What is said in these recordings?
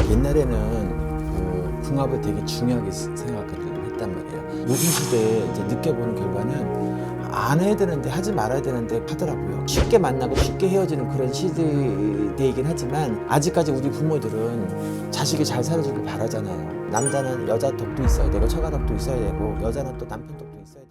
옛날에는 궁합을 되게 중요하게 생각을 했단 말이에요. 요즘 시대에 이제 느껴보는 결과는 안 해야 되는데 하지 말아야 되는데 하더라고요. 쉽게 만나고 쉽게 헤어지는 그런 시대이긴 하지만 아직까지 우리 부모들은 자식이 잘 살아주길 바라잖아요. 남자는 여자 덕도 있어야 되고 처가 덕도 있어야 되고 여자는 또 남편 덕도 있어야 되고.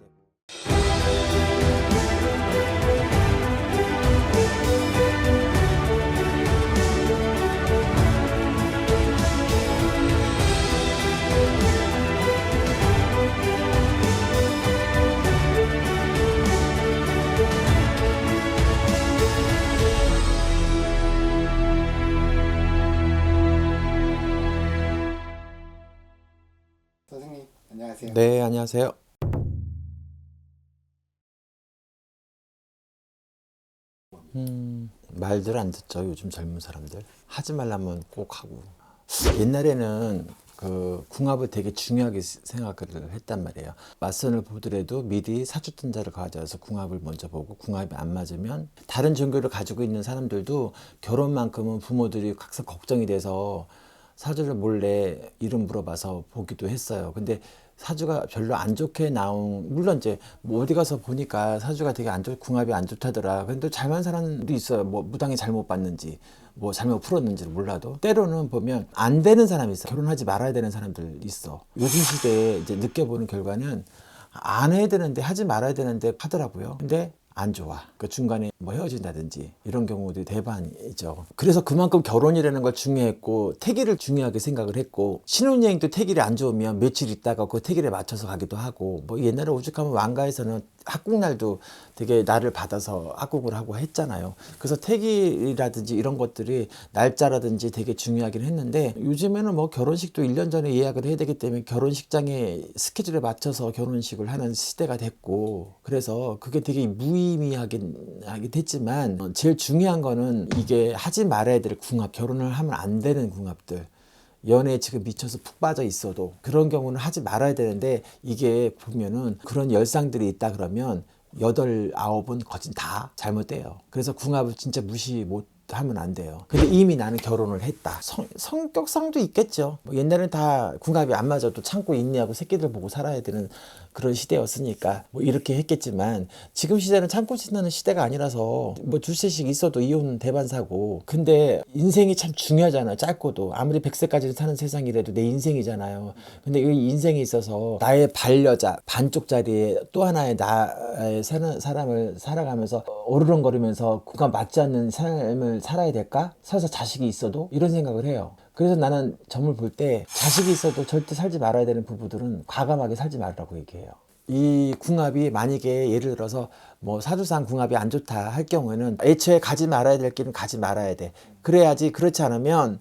선생님, 안녕하세요. 네, 안녕하세요. 말들 안 듣죠, 요즘 젊은 사람들. 하지 말라면 꼭 하고. 옛날에는 궁합을 되게 중요하게 생각을 했단 말이에요. 맞선을 보더라도 미리 사주전자를 가져와서 궁합을 먼저 보고 궁합이 안 맞으면 다른 종교를 가지고 있는 사람들도 결혼만큼은 부모들이 항상 걱정이 돼서 사주를 몰래 이름 물어봐서 보기도 했어요. 근데 사주가 별로 안 좋게 물론 이제 뭐 어디 가서 보니까 사주가 되게 궁합이 안 좋다더라. 근데 잘만 사람도 있어요. 뭐 무당이 잘못 봤는지, 뭐 잘못 풀었는지를 몰라도. 때로는 보면 안 되는 사람이 있어. 결혼하지 말아야 되는 사람들 있어. 요즘 시대에 이제 느껴보는 결과는 안 해야 되는데 하지 말아야 되는데 하더라고요. 근데 안 좋아. 그 중간에 뭐 헤어진다든지 이런 경우들이 대반이죠. 그래서 그만큼 결혼이라는 걸 중요했고 태기를 중요하게 생각을 했고 신혼여행도 태기를 안 좋으면 며칠 있다가 그 태기를 맞춰서 가기도 하고 뭐 옛날에 오죽하면 왕가에서는 합국날도 되게 날을 받아서 합국을 하고 했잖아요. 그래서 태기라든지 이런 것들이 날짜라든지 되게 중요하긴 했는데 요즘에는 뭐 결혼식도 1년 전에 예약을 해야 되기 때문에 결혼식장에 스케줄에 맞춰서 결혼식을 하는 시대가 됐고 그래서 그게 되게 무의미하긴 됐지만 제일 중요한 거는 이게 하지 말아야 될 궁합, 결혼을 하면 안 되는 궁합들, 연애에 지금 미쳐서 푹 빠져 있어도 그런 경우는 하지 말아야 되는데 이게 보면은 그런 열상들이 있다 그러면 8, 9은 거진 다 잘못돼요. 그래서 궁합을 진짜 무시 못 하면 안 돼요. 근데 이미 나는 결혼을 했다. 성격상도 있겠죠. 뭐 옛날엔 다 궁합이 안 맞아도 참고 인내하고 새끼들 보고 살아야 되는 그런 시대였으니까 뭐 이렇게 했겠지만 지금 시대는 참고 지내는 시대가 아니라서 뭐 둘째씩 있어도 이혼 대반사고. 근데 인생이 참 중요하잖아요. 짧고도 아무리 100세까지 사는 세상이라도 내 인생이잖아요. 근데 이 인생에 있어서 나의 반여자 반쪽짜리의 또 하나의 나의 사람을 살아가면서 어르렁거리면서 궁합 맞지 않는 삶을 살아야 될까? 설사 자식이 있어도 이런 생각을 해요. 그래서 나는 점을 볼 때 자식이 있어도 절대 살지 말아야 되는 부부들은 과감하게 살지 말라고 얘기해요. 이 궁합이 만약에 예를 들어서 뭐 사주상 궁합이 안 좋다 할 경우에는 애초에 가지 말아야 될 길은 가지 말아야 돼. 그래야지. 그렇지 않으면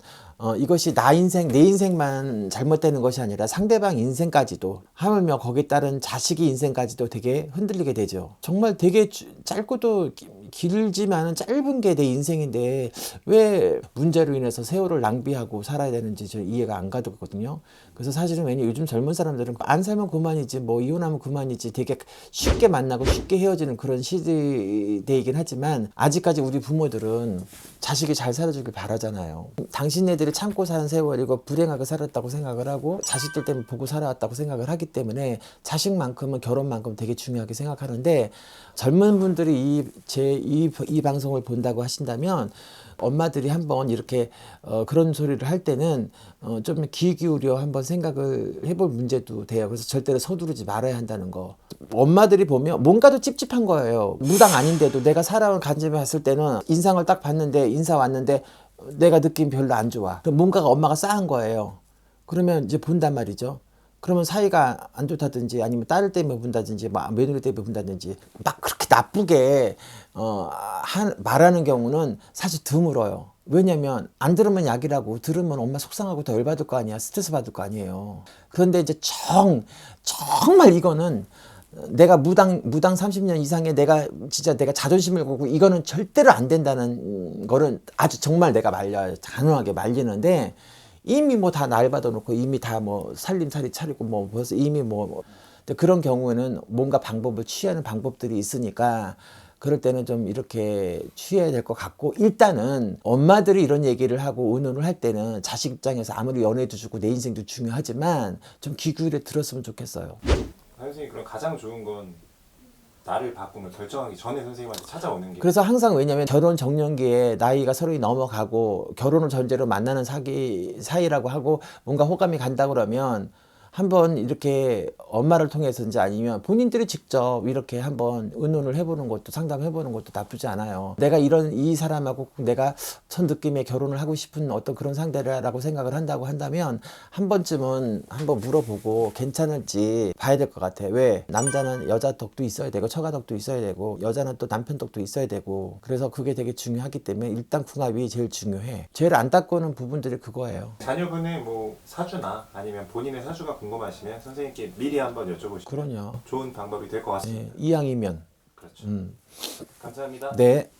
이것이 내 인생만 잘못되는 것이 아니라 상대방 인생까지도 하물며 거기에 따른 자식의 인생까지도 되게 흔들리게 되죠. 정말 되게 짧고도 길지만은 짧은 게 내 인생인데 왜 문제로 인해서 세월을 낭비하고 살아야 되는지 저 이해가 안 가거든요. 그래서 사실은 왜냐 요즘 젊은 사람들은 안 살면 그만이지 뭐 이혼하면 그만이지 되게 쉽게 만나고 쉽게 헤어지는 그런 시대이긴 하지만 아직까지 우리 부모들은 자식이 잘 살아주길 바라잖아요. 당신네들이 참고 사는 세월이고 불행하게 살았다고 생각을 하고 자식들 때문에 보고 살아왔다고 생각을 하기 때문에 자식만큼은 결혼만큼 되게 중요하게 생각하는데 젊은 분들이 이 방송을 본다고 하신다면 엄마들이 한번 이렇게 그런 소리를 할 때는 좀 귀 기울여 한번 생각을 해볼 문제도 돼요. 그래서 절대로 서두르지 말아야 한다는 거. 엄마들이 보면 뭔가도 찝찝한 거예요. 무당 아닌데도 내가 살아온 간증을 봤을 때는 인상을 딱 봤는데 인사 왔는데 내가 느낌 별로 안 좋아. 그럼 뭔가가 엄마가 싸한 거예요. 그러면 이제 본단 말이죠. 그러면 사이가 안 좋다든지 아니면 딸 때문에 본다든지 며느리 때문에 본다든지 막 그렇게 나쁘게 말하는 경우는 사실 드물어요. 왜냐면 안 들으면 약이라고 들으면 엄마 속상하고 더 열받을 거 아니야. 스트레스 받을 거 아니에요. 그런데 이제 정말 이거는 내가 무당 30년 이상의 내가 자존심을 걸고 이거는 절대로 안 된다는 거는 아주 정말 내가 단호하게 말리는데 이미 뭐 다 날 받아놓고 이미 다 뭐 살림살이 차리고 뭐 벌써 이미 그런 경우에는 뭔가 방법을 취하는 방법들이 있으니까 그럴 때는 좀 이렇게 취해야 될 것 같고, 일단은 엄마들이 이런 얘기를 하고 의논을 할 때는 자식 입장에서 아무리 연애도 주고 내 인생도 중요하지만 좀 귀 기울여 들었으면 좋겠어요. 선생님, 그럼 가장 좋은 건 나를 바꾸면 결정하기 전에 선생님한테 찾아오는 게. 그래서 항상, 왜냐면 결혼 정년기에 나이가 서로 넘어가고 결혼을 전제로 만나는 사이라고 하고 뭔가 호감이 간다 그러면 한번 이렇게 엄마를 통해서인지 아니면 본인들이 직접 이렇게 한번 의논을 해보는 것도, 상담해보는 것도 나쁘지 않아요. 내가 이 사람하고 내가 첫 느낌에 결혼을 하고 싶은 어떤 그런 상대라고 생각을 한다고 한다면 한 번쯤은 한번 물어보고 괜찮을지 봐야 될 것 같아. 왜? 남자는 여자 덕도 있어야 되고 처가 덕도 있어야 되고 여자는 또 남편 덕도 있어야 되고, 그래서 그게 되게 중요하기 때문에 일단 궁합이 제일 중요해. 제일 안타까운 부분들이 그거예요. 자녀분의 뭐 사주나 아니면 본인의 사주가 궁금하시면 선생님께 미리 한번 여쭤보시면 그럼요. 좋은 방법이 될 것 같습니다. 예, 이왕이면. 그렇죠. 감사합니다. 네.